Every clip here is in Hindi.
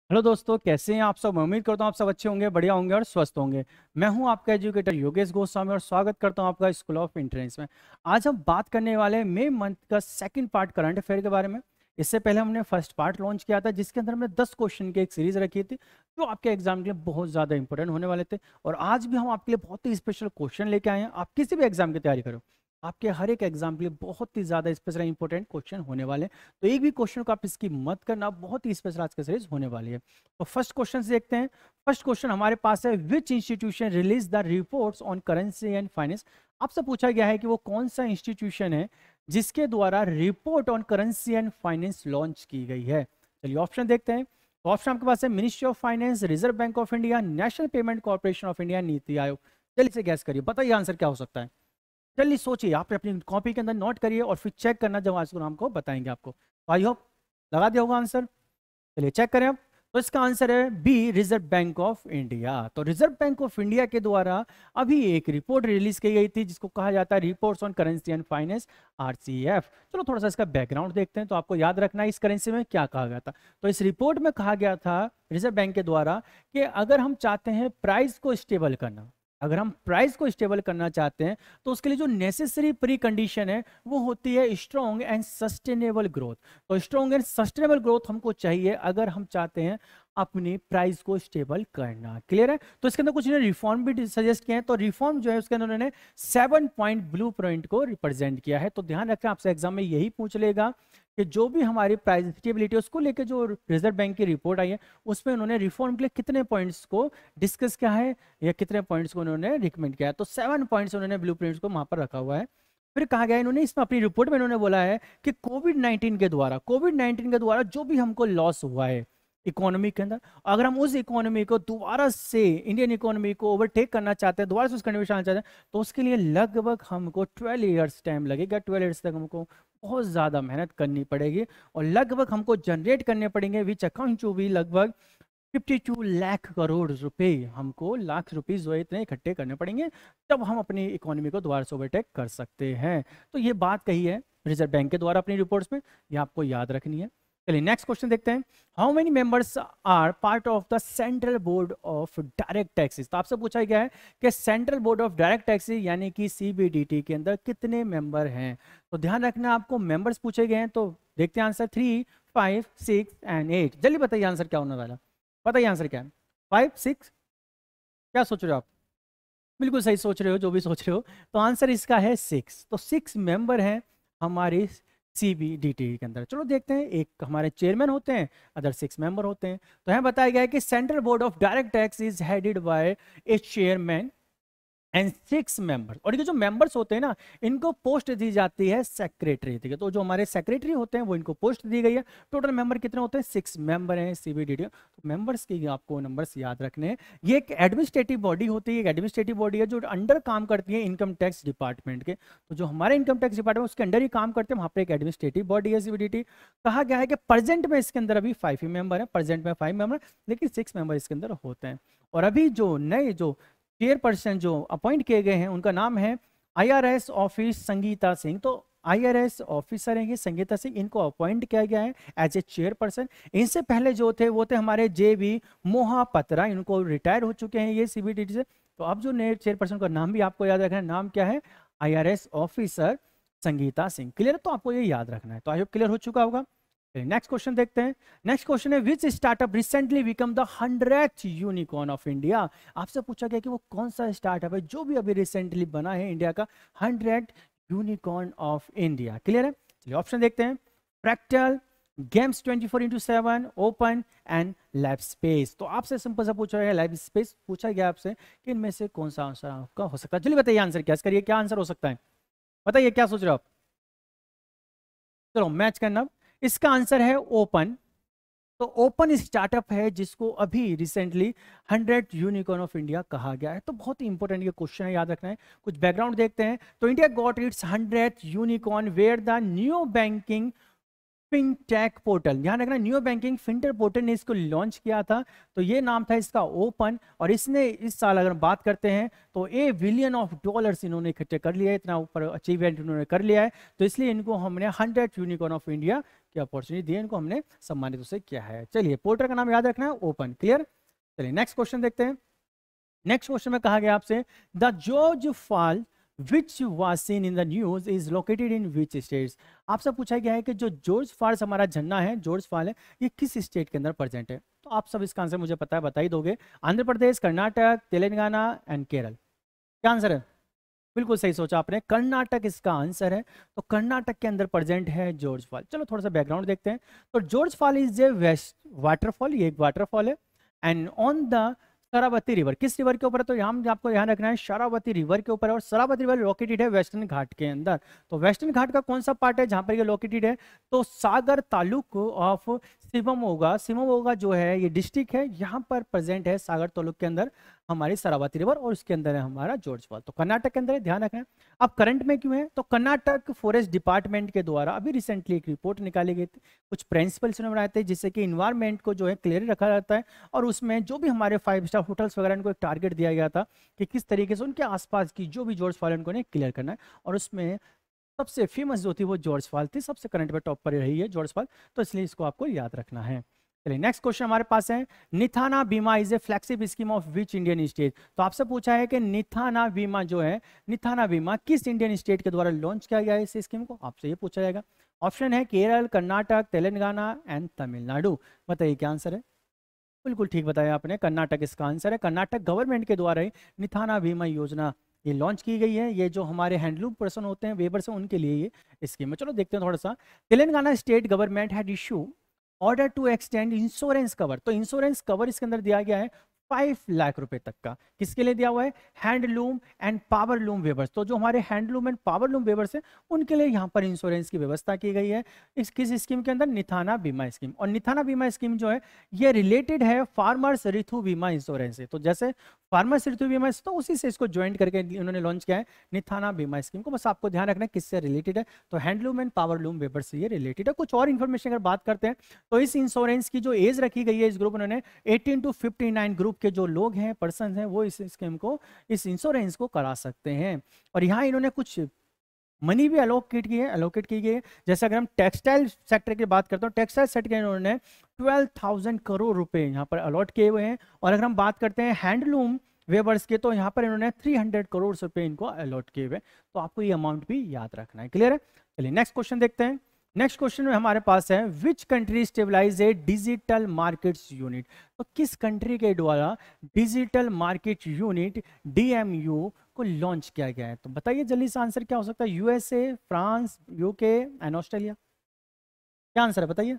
हेलो दोस्तों, कैसे हैं आप सब। मैं उम्मीद करता हूँ आप सब अच्छे होंगे, बढ़िया होंगे और स्वस्थ होंगे। मैं हूं आपका एजुकेटर योगेश गोस्वामी और स्वागत करता हूं आपका स्कूल ऑफ इंट्रेंस में। आज हम बात करने वाले हैं मई मंथ का सेकंड पार्ट करंट अफेयर के बारे में। इससे पहले हमने फर्स्ट पार्ट लॉन्च किया था जिसके अंदर हमने 10 क्वेश्चन की एक सीरीज रखी थी जो आपके एग्जाम के लिए बहुत ज़्यादा इंपॉर्टेंट होने वाले थे। और आज भी हम आपके लिए बहुत ही स्पेशल क्वेश्चन लेके आए हैं। आप किसी भी एग्जाम की तैयारी करो, आपके हर एक एग्जाम के लिए बहुत ही ज़्यादा स्पेशल इंपॉर्टेंट क्वेश्चन होने वाले हैं। तो एक भी क्वेश्चन को आप इसकी मत करना, बहुत ही स्पेशल आज की सीरीज होने वाली है। तो फर्स्ट क्वेश्चन देखते हैं। फर्स्ट क्वेश्चन हमारे पास है, विच institution release the reports on currency and finance. आपसे पूछा गया है कि वो कौन सा इंस्टीट्यूशन है जिसके द्वारा report on currency and finance launch की गई है। चलिए ऑप्शन देखते हैं। तो ऑप्शन आपके पास है ministry of finance, reserve bank of India, national payment corporation of India, NITI Aayog. चलिए इसे गैस करिए, बताइए आंसर क्या हो सकता है। चलिए सोचिए, आप अपनी कॉपी के अंदर नोट करिए और फिर चेक करना जब आज को हमको बताएंगे आपको। आई होप लगा दिया होगा आंसर। चलिए चेक करें अब। तो इसका आंसर है B, reserve bank of India. तो रिजर्व बैंक ऑफ इंडिया के द्वारा अभी एक रिपोर्ट रिलीज की गई थी जिसको कहा जाता है reports on currency and finance, RCF. चलो थोड़ा सा इसका बैकग्राउंड देखते हैं। तो आपको याद रखना है इस करेंसी में क्या कहा गया था। तो इस रिपोर्ट में कहा गया था रिजर्व बैंक के द्वारा कि अगर हम चाहते हैं प्राइस को स्टेबल करना, अगर हम प्राइस को स्टेबल करना चाहते हैं तो उसके लिए जो नेसेसरी प्री कंडीशन है वो होती है स्ट्रॉन्ग एंड सस्टेनेबल ग्रोथ। तो स्ट्रॉन्ग एंड सस्टेनेबल ग्रोथ हमको चाहिए अगर हम चाहते हैं अपनी प्राइस को स्टेबल करना। क्लियर है। तो इसके अंदर कुछ इन्होंने रिफॉर्म भी सजेस्ट किए हैं। तो रिफॉर्म जो है उसके अंदर उन्होंने 7 पॉइंट ब्लू प्रिंट को रिप्रेजेंट किया है। तो ध्यान रखें, आपसे एग्जाम में यही पूछ लेगा कि जो भी हमारी प्राइस स्टेबिलिटी उसको लेकर जो रिजर्व बैंक की रिपोर्ट आई है उसमें उन्होंने रिफॉर्म के लिए कितने पॉइंट्स को डिस्कस किया है या कितने पॉइंट्स को उन्होंने रिकमेंड किया है। तो 7 पॉइंट्स उन्होंने ब्लू प्रिंट्स को वहां पर रखा हुआ है। फिर कहा गया इन्होंने इसमें अपनी रिपोर्ट में उन्होंने बोला है कि कोविड-19 के द्वारा जो भी हमको लॉस हुआ है इकोनॉमी के अंदर, अगर हम उस इकोनॉमी को दोबारा से इंडियन इकोनॉमी को ओवरटेक करना चाहते हैं, दोबारा से उस कंडीशन आना चाहते हैं, तो उसके लिए लगभग हमको 12 ईयर्स टाइम लगेगा। 12 ईयर्स तक हमको बहुत ज़्यादा मेहनत करनी पड़ेगी और लगभग हमको जनरेट करने पड़ेंगे विच अकाउंट टू भी लगभग 52 लाख करोड़ रुपए, हमको लाख रुपीस जो है इतने इकट्ठे करने पड़ेंगे तब हम अपनी इकोनॉमी को दोबारा से ओवरटेक कर सकते हैं। तो ये बात कही है रिजर्व बैंक के द्वारा अपनी रिपोर्ट्स में, ये आपको याद रखनी है। चलिए नेक्स्ट क्वेश्चन देखते हैं। How many members are part of the central board of direct taxes. तो आपसे पूछा गया है कि central board of direct taxes यानी कि सीबीडीटी के अंदर कितने मेंबर हैं। तो ध्यान रखना, आपको मेंबर्स पूछे गए हैं। तो देखते हैं आंसर 3, 5, 6 एंड 8। जल्दी बताइए आंसर क्या होने वाला। बताइए आंसर क्या है। 5, 6, क्या सोच रहे हो आप। बिल्कुल सही सोच रहे हो, जो भी सोच रहे हो। तो आंसर इसका है 6। तो 6 मेंबर हैं हमारे सीबीडीटी के अंदर। चलो देखते हैं, एक हमारे चेयरमैन होते हैं, अदर 6 मेंबर होते हैं। तो हमें बताया गया है कि central board of direct tax is headed by A chairman and 6 members. और ये जो मेंबर्स होते हैं ना, इनको पोस्ट दी जाती है सेक्रेटरी। ठीक है, तो जो हमारे सेक्रेटरी होते हैं वो इनको पोस्ट दी गई है। टोटल मेंबर कितने होते हैं, 6 मेंबर हैं सीबीडीटी। तो मेंबर्स की आपको नंबर्स याद रखने हैं। ये एक एडमिनिस्ट्रेटिव बॉडी होती है, एक एडमिनिस्ट्रेटिव बॉडी है जो अंडर काम करती है इनकम टैक्स डिपार्टमेंट के। तो जो हमारे इनकम टैक्स डिपार्टमेंट उसके अंडर ही काम करते हैं, वहाँ पर एक एडमिनिस्ट्रेटिव बॉडी है सीबीडीटी। कहा गया है कि प्रेजेंट में इसके अंदर अभी 5 ही मेंबर है, प्रेजेंट में 5 मेंबर, लेकिन 6 मेंबर इसके अंदर होते हैं। और अभी जो नए जो चेयरपर्सन जो अपॉइंट किए गए हैं उनका नाम है आईआरएस ऑफिस संगीता सिंह। तो आईआरएस ऑफिसर हैं ये संगीता सिंह, इनको अपॉइंट किया गया है एज ए चेयरपर्सन। इनसे पहले जो थे वो थे हमारे जेबी मोहापत्रा, इनको रिटायर हो चुके हैं ये सीबीडीटी से। तो अब जो नए चेयरपर्सन का नाम भी आपको याद रखना है, नाम क्या है, IRS officer Sangeeta Singh. Clear है, तो आपको ये याद रखना है। तो आई होप क्लियर हो चुका होगा। नेक्स्ट क्वेश्चन देखते हैं। नेक्स्ट क्वेश्चन है, which startup recently become the 100th unicorn of India. आपसे पूछा गया कि वो कौन सा स्टार्टअप है जो भी अभी रिसेंटली बना है इंडिया का 100th unicorn of India. Clear है। चलिए ऑप्शन देखते हैं। Fractal, games 24x7, open and lab space. तो आपसे सिंपल सा पूछा गया, लैब स्पेस पूछा गया आपसे कि इनमें से कौन सा आंसर आपका हो सकता है। चलिए बताइए आंसर क्या करिए, क्या आंसर हो सकता है, बताइए क्या सोच रहे हो आप। चलो मैच करना। इसका आंसर है ओपन। तो ओपन स्टार्टअप है जिसको अभी रिसेंटली 100 यूनिकॉर्न ऑफ इंडिया कहा गया है। तो बहुत ही इंपॉर्टेंट ये क्वेश्चन है, याद रखना है। कुछ बैकग्राउंड देखते हैं। तो India got its 100th unicorn where the new banking fintech portal. ध्यान रखना, न्यू बैंकिंग फिनटेक पोर्टल ने इसको लॉन्च किया था। तो ये नाम था इसका ओपन। और इसने इस साल अगर बात करते हैं तो $1 बिलियन इन्होंने इकट्ठे कर लिया है, इतना ऊपर अचीवमेंट उन्होंने कर लिया है। तो इसलिए इनको हमने 100 यूनिकॉर्न ऑफ इंडिया की अपॉर्चुनिटी दी है, इनको हमने सम्मानित उसे किया है। चलिए पोर्टर का नाम याद रखना है, ओपन, क्लियर। चलिए नेक्स्ट क्वेश्चन देखते हैं। नेक्स्ट क्वेश्चन में कहा गया आपसे the George fall which was seen in the news is located in which states. आपसे पूछा गया है कि जो जॉर्ज फॉल्स हमारा झरना है, जॉर्ज फॉल है, ये किस स्टेट के अंदर प्रेजेंट है। तो आप सब इसका आंसर मुझे पता है, बता ही दोगे। आंध्र प्रदेश, कर्नाटक, तेलंगाना एंड केरल। क्या आंसर है? बिल्कुल सही सोचा आपने, कर्नाटक इसका आंसर है। तो कर्नाटक के अंदर प्रेजेंट है जॉर्ज फॉल। चलो थोड़ा सा बैकग्राउंड देखते हैं। तो George fall is a west waterfall, ये एक वाटरफॉल है, and on the Sharavati river. किस रिवर के ऊपर है? तो यहाँ आपको ध्यान रखना है, शरावती रिवर के ऊपर है। और शरावती रिवर लोकेटेड है वेस्टर्न घाट के अंदर। तो वेस्टर्न घाट का कौन सा पार्ट है जहाँ पर ये लोकेटेड है? तो सागर तालुक ऑफ शिवमोगा जो है ये डिस्ट्रिक्ट है, यहाँ पर प्रेजेंट है सागर तालुक के अंदर हमारी शरावती रिवर, और उसके अंदर है हमारा जॉर्ज फॉल। तो कर्नाटक के अंदर है, ध्यान रखना है। अब करंट में क्यों है? तो कर्नाटक फॉरेस्ट डिपार्टमेंट के द्वारा अभी रिसेंटली एक रिपोर्ट निकाली गई थी, कुछ प्रिंसिपल्स ने बनाए थे जिससे कि इन्वायरमेंट को जो है क्लियर रखा जाता है। और उसमें जो भी हमारे 5 स्टार होटल्स वगैरह इनको एक टारगेट दिया गया था कि किस तरीके से उनके आसपास की जो भी जॉर्ज फॉल उनको ने क्लियर करना है। और उसमें सबसे फेमस जो थी वो जॉर्ज फॉल थी, सबसे करंट में टॉप पर रही है जॉर्ज फॉल। तो इसलिए इसको आपको याद रखना है। चलिए नेक्स्ट क्वेश्चन हमारे पास है, निथाना बीमा is a flagship scheme of which Indian state. तो आपसे पूछा है कि निथाना बीमा जो है, निथाना बीमा किस इंडियन स्टेट के द्वारा लॉन्च किया गया है इस स्कीम को, आपसे ये पूछा जाएगा। ऑप्शन है केरल, कर्नाटक, तेलंगाना एंड तमिलनाडु। बताइए क्या आंसर है? बिल्कुल ठीक बताया आपने, कर्नाटक इसका आंसर है। कर्नाटक गवर्नमेंट के द्वारा ही निथाना बीमा योजना ये लॉन्च की गई है। ये जो हमारे हैंडलूम पर्सन होते हैं, वेबर्स हैं, उनके लिए ये स्कीम है। चलो देखते हैं थोड़ा सा। Telangana state government had issue order to extend insurance cover. तो इंश्योरेंस कवर इसके अंदर दिया गया है 5 लाख रुपए तक का। किसके लिए दिया हुआ है? Handloom and powerloom Weber's. तो जो हमारे हैंडलूम एंड पावरलूम वेबर्स हैं उनके लिए यहाँ पर इंश्योरेंस की व्यवस्था की गई है। इस किस स्कीम के अंदर? निथाना बीमा स्कीम। और निथाना बीमा स्कीम जो है ये रिलेटेड है फार्मर्स ऋतु बीमा इंश्योरेंस से। तो जैसे फार्मर्स ऋतु बीमा, तो उसी से इसको ज्वाइन करके उन्होंने लॉन्च किया है निथाना बीमा स्कीम को। बस आपको ध्यान रखना है किससे रिलेटेड है। तो हैंडलूम एंड पावरलूम वेबर्स से ये रिलेटेड है। कुछ और इन्फॉर्मेशन अगर बात करते हैं तो इस इंश्योरेंस की जो एज रखी गई है इस ग्रुप, उन्होंने 18 to 59 ग्रुप के जो लोग हैं, पर्सन हैं, वो इस स्कीम को, इस इंश्योरेंस को करा सकते हैं। और यहाँ इन्होंने कुछ मनी भी एलोकेट की गई है। जैसे अगर हम टेक्सटाइल सेक्टर की बात करते हैं, टेक्सटाइल सेक्टर के इन्होंने 12,000 करोड़ रुपए यहाँ पर अलॉट किए हुए हैं। और अगर हम बात करते हैं हैंडलूम वेबर्स के, तो यहाँ पर इन्होंने 300 करोड़ रुपए इनको अलॉट किए हुए। तो आपको ये अमाउंट भी याद रखना है, क्लियर है। चलिए नेक्स्ट क्वेश्चन देखते हैं। नेक्स्ट क्वेश्चन में हमारे पास है which country stabilize a digital markets unit. तो किस कंट्री के द्वारा डिजिटल मार्केट यूनिट DMU को लॉन्च किया गया है? तो बताइए जल्दी से आंसर क्या हो सकता है? USA, France, UK and Australia. क्या आंसर है बताइए?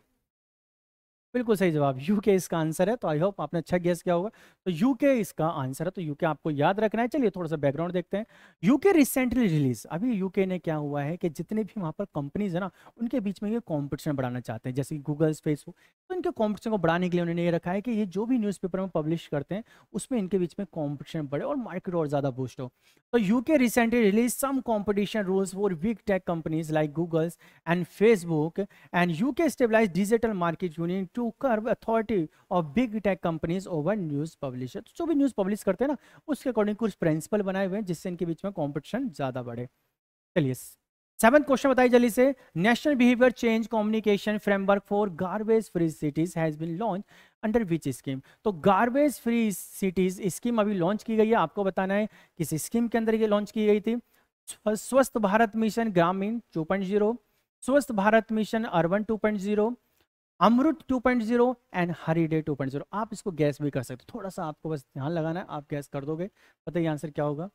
बिल्कुल सही जवाब, यूके इसका आंसर है। तो आई होप आपने अच्छा गेस किया होगा। तो यूके इसका आंसर है, तो यूके आपको याद रखना है। चलिए थोड़ा सा बैकग्राउंड देखते हैं। यूके रिसेंटली रिलीज, अभी यूके ने क्या हुआ है कि जितने भी वहाँ पर कंपनीज है ना, उनके बीच में ये कॉम्पिटिशन बढ़ाना चाहते हैं, जैसे गूगल, फेसबुक। तो इनके कॉम्पिटिशन को बढ़ाने के लिए उन्होंने ये रखा है कि ये जो भी न्यूज़पेपर में पब्लिश करते हैं उसमें इनके बीच में कॉम्पिटिशन बढ़े और मार्केट और ज़्यादा बूस्ट हो। तो UK recently release some competition rules for big tech companies like Googles and Facebook, and UK stabilize digital market unit to curb authority of big tech companies over news publisher. जो भी न्यूज पब्लिश करते हैं ना, उसके अकॉर्डिंग कुछ प्रिंसिपल बनाए हुए हैं जिससे इनके बीच में कॉम्पिटिशन ज्यादा बढ़े। चलिए 7th क्वेश्चन बताइए जल्दी से। National behaviour change communication framework for garbage free cities has been launch under which scheme. तो गार्बेज फ्री सिटीज स्कीम अभी लॉन्च की गई है। आपको बताना है किस स्कीम के अंदर ये लॉन्च की गई थी। स्वस्थ Bharat mission Grameen 2.0, Swasth Bharat mission urban 2.0, Amrut 2.0 and HRIDAY 2.0। आप इसको गैस भी कर सकते हो, थोड़ा सा आपको बस ध्यान लगाना है, आप गैस कर दोगे। बताइए आंसर क्या होगा?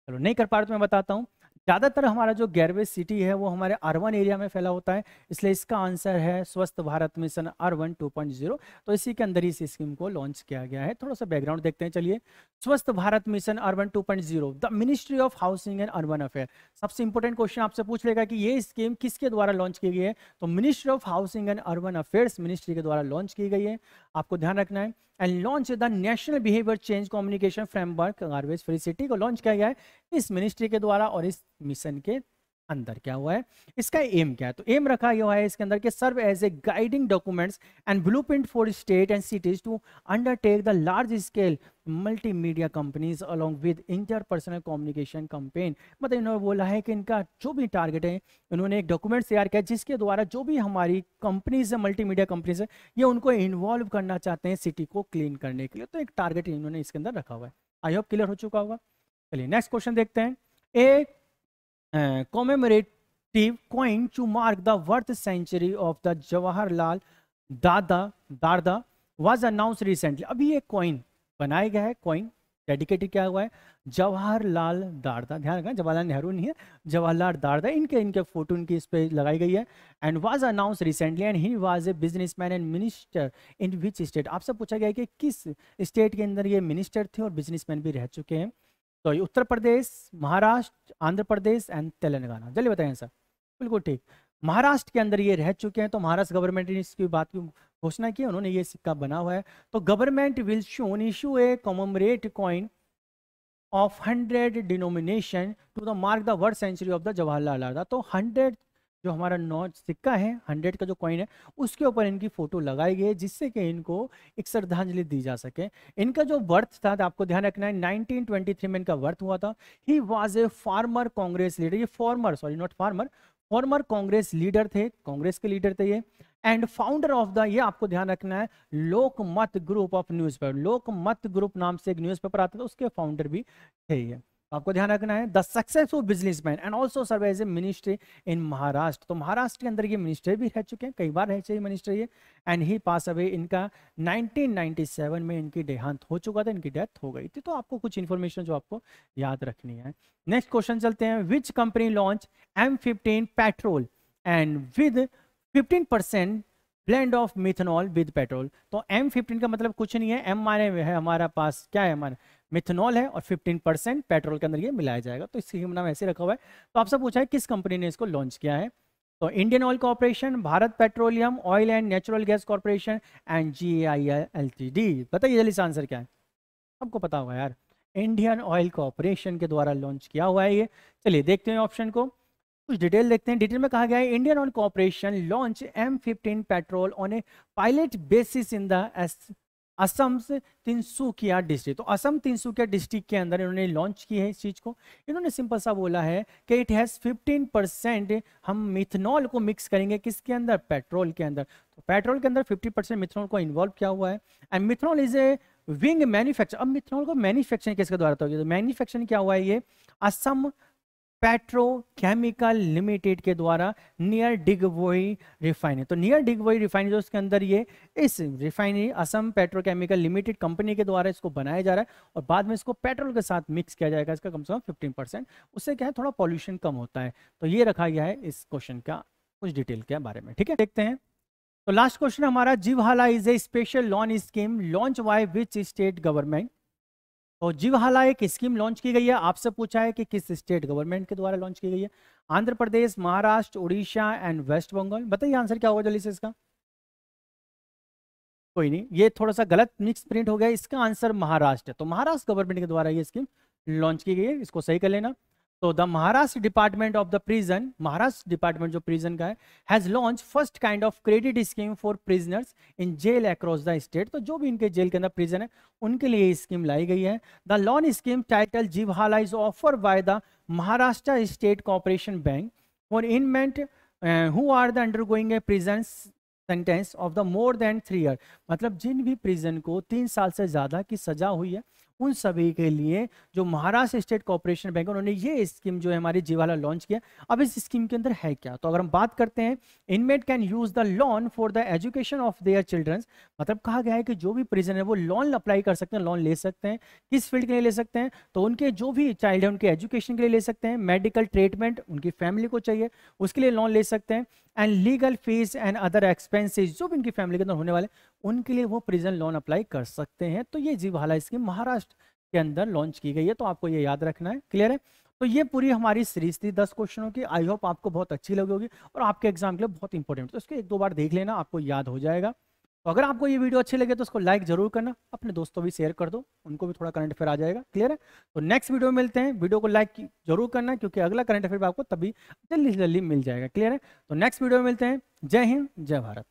चलो नहीं कर पा रहे तो मैं बताता हूँ। ज़्यादातर हमारा जो गार्बेज सिटी है वो हमारे अर्बन एरिया में फैला होता है, इसलिए इसका आंसर है स्वस्थ भारत मिशन अर्बन 2.0। तो इसी के अंदर इस स्कीम को लॉन्च किया गया है। थोड़ा सा बैकग्राउंड देखते हैं। चलिए स्वस्थ Bharat mission urban 2.0, the ministry of housing and urban affair. सबसे इंपॉर्टेंट क्वेश्चन आपसे पूछ लेगा कि ये स्कीम किसके द्वारा लॉन्च की गई है। तो ministry of housing and urban affairs ministry के द्वारा लॉन्च की गई है, आपको ध्यान रखना है। And launch the national behaviour change communication framework garbage free city को लॉन्च किया गया है इस मिनिस्ट्री के द्वारा और इस मिशन के अंदर क्या हुआ है, इसका एम क्या है, तो एम रखा हुआ है इसके अंदर के serve as a guiding documents and blueprint for state and cities to undertake the large scale multimedia companies along with interpersonal communication campaign. मतलब इन्होंने बोला है कि इनका जो भी टारगेट है, इन्होंने एक डॉक्यूमेंट तैयार किया जिसके द्वारा जो भी हमारी कंपनीज है, मल्टीमीडिया कंपनीज है, ये उनको इन्वॉल्व करना चाहते हैं सिटी को क्लीन करने के लिए। तो एक टारगेट इन्होंने इसके अंदर रखा हुआ है। आई होप क्लियर हो चुका होगा। चलिए नेक्स्ट क्वेश्चन देखते हैं। ए commemorative coin to mark the birth century of the Jawaharlal Darda was announced recently। अभी ये कॉइन बनाया गया है, कॉइन डेडिकेटेड क्या हुआ है, जवाहरलाल दारदा, ध्यान रखना जवाहरलाल नेहरू नहीं है, जवाहरलाल दारदा, इनके फोटो इनकी इस पे लगाई गई है। And was announce recently and he was a businessman and minister in which state. आपसे पूछा गया है कि किस स्टेट के अंदर ये मिनिस्टर थे और बिजनेसमैन भी रह चुके हैं। तो ये उत्तर प्रदेश, महाराष्ट्र, आंध्र प्रदेश एंड तेलंगाना। जल्दी बताएं सर। बिल्कुल ठीक, महाराष्ट्र के अंदर ये रह चुके हैं। तो महाराष्ट्र गवर्नमेंट ने इसकी बात की घोषणा की, उन्होंने ये सिक्का बना हुआ है। तो government will soon issue a commemorate coin of 100 denomination to the mark the worth century of the Jawaharlal Nehru. तो 100 जो हमारा नोट सिक्का है, 100 का जो कॉइन है, उसके ऊपर इनकी फोटो लगाई गई है जिससे कि इनको एक श्रद्धांजलि दी जा सके। इनका जो बर्थ था, तो आपको ध्यान रखना है 1923 में इनका बर्थ हुआ था। He was a former Congress leader, ये former, sorry not farmer, former Congress leader थे, कांग्रेस के लीडर थे ये। एंड फाउंडर ऑफ द, ये आपको ध्यान रखना है, Lokmat group of newspaper, Lokmat group नाम से एक न्यूज़पेपर आता था, उसके फाउंडर भी थे ये। आपको ध्यान रखना है the successful businessman and also serve as a ministry in Maharashtra. तो महाराष्ट्र के अंदर ये मिनिस्टर भी रह चुके हैं, कई बार रह चुके मिनिस्टर ये। एंड ही पास अवे, इनका 1997 में इनकी देहांत हो चुका था, इनकी डेथ हो गई थी। तो आपको कुछ इंफॉर्मेशन जो आपको याद रखनी है। नेक्स्ट क्वेश्चन चलते हैं। Which company launch M15 petrol and with 15% blend of methanol with petrol. तो M15 का मतलब कुछ नहीं है, M माने है हमारा पास क्या है, हमारा मिथेनॉल है और 15% पेट्रोल के अंदर ये मिलाया जाएगा। तो इसकी नाम ऐसे रखा हुआ है। तो आपसे पूछा है किस कंपनी ने इसको लॉन्च किया है। तो Indian oil corporation, Bharat petroleum oil and natural gas corporation and GAIL Ltd। बताइए जल्दी से आंसर क्या है, आपको पता होगा यार, इंडियन ऑयल कॉर्पोरेशन के द्वारा लॉन्च किया हुआ है ये। चलिए देखते हैं ऑप्शन को, कुछ डिटेल देखते हैं। डिटेल में कहा गया है Indian oil corporation launch M15 petrol on A pilot basis in the Assam से तिनसुकिया डिस्ट्रिक्ट। तो असम तिनसुकिया डिस्ट्रिक्ट के अंदर इन्होंने लॉन्च की है इस चीज़ को। इन्होंने सिंपल सा बोला है कि इट हैज़ 15% हम मिथनॉल को मिक्स करेंगे किसके अंदर, पेट्रोल के अंदर। तो पेट्रोल के अंदर 50% मिथनॉल को इन्वॉल्व किया हुआ है। And methanol is A wing manufacture. अब मिथनॉल को मैन्युफैक्चरिंग किसके द्वारा होगी, तो मैन्युफैक्चरिंग क्या हुआ है, ये असम पेट्रोकेमिकल लिमिटेड के द्वारा नियर डिगबोई रिफाइनरी। तो नियर डिगबोई रिफाइनरी जो उसके अंदर ये इस refinery Assam petrochemical limited company के द्वारा इसको बनाया जा रहा है और बाद में इसको पेट्रोल के साथ मिक्स किया जाएगा, इसका कम से कम 15%। उससे क्या है, थोड़ा पॉल्यूशन कम होता है। तो ये रखा गया है इस क्वेश्चन का कुछ डिटेल के बारे में। ठीक है, देखते हैं। तो लास्ट क्वेश्चन हमारा, Jeevhala is a special loan scheme launch by which state government. तो जीवहाला एक स्कीम लॉन्च की गई है। आपसे पूछा है कि किस स्टेट गवर्नमेंट के द्वारा लॉन्च की गई है। Andhra Pradesh, Maharashtra, Orissa and waste Bengal. बताइए आंसर क्या होगा जल्दी से इसका। कोई नहीं, ये थोड़ा सा गलत मिक्स प्रिंट हो गया, इसका आंसर महाराष्ट्र है। तो महाराष्ट्र गवर्नमेंट के द्वारा ये स्कीम लॉन्च की गई है, इसको सही कर लेना। तो the Maharashtra department of the prison, Maharashtra department जो प्रिजन का है, has launch first kind of credit scheme for prisoners in jail across the state. तो जो भी इनके जेल के अंदर प्रिजन है उनके लिए ये स्कीम लाई गई है। The loan scheme title Jeevhala is offer by the Maharashtra state corporation bank for inmate who are the undergoing a prison sentence of the more than 3 year. मतलब जिन भी प्रिजन को 3 साल से ज़्यादा की सजा हुई है उन सभी के लिए जो महाराष्ट्र स्टेट कॉर्पोरेशन बैंक उन्होंने ये स्कीम जो है हमारी जीवहाला लॉन्च किया। अब इस स्कीम के अंदर है क्या, तो अगर हम बात करते हैं, inmate can use the loan for the education of their childrens. मतलब कहा गया है कि जो भी प्रिजन है वो लोन अप्लाई कर सकते हैं, लोन ले सकते हैं। किस फील्ड के लिए ले सकते हैं, तो उनके जो भी चाइल्ड है उनके एजुकेशन के लिए ले सकते हैं, मेडिकल ट्रीटमेंट उनकी फैमिली को चाहिए उसके लिए लोन ले सकते हैं, and legal fees and other expenses जो भी इनकी फैमिली के अंदर होने वाले उनके लिए वो प्रिजन लोन अप्लाई कर सकते हैं। तो ये जीवहाला स्कीम महाराष्ट्र के अंदर लॉन्च की गई है, तो आपको ये याद रखना है। क्लियर है। तो ये पूरी हमारी सीरीज थी 10 क्वेश्चनों की। आई होप आपको बहुत अच्छी लगी होगी और आपके एग्जाम के लिए बहुत इंपॉर्टेंट। तो इसको 1-2 बार देख लेना, आपको याद हो जाएगा। तो अगर आपको ये वीडियो अच्छी लगे तो उसको लाइक जरूर करना, अपने दोस्तों भी शेयर कर दो, उनको भी थोड़ा करंट अफेयर आ जाएगा। क्लियर है? तो नेक्स्ट वीडियो में मिलते हैं। वीडियो को लाइक जरूर करना, क्योंकि अगला करंट अफेयर आपको तभी जल्दी से जल्दी मिल जाएगा। क्लियर है? तो नेक्स्ट वीडियो में मिलते हैं। जय हिंद, जय भारत।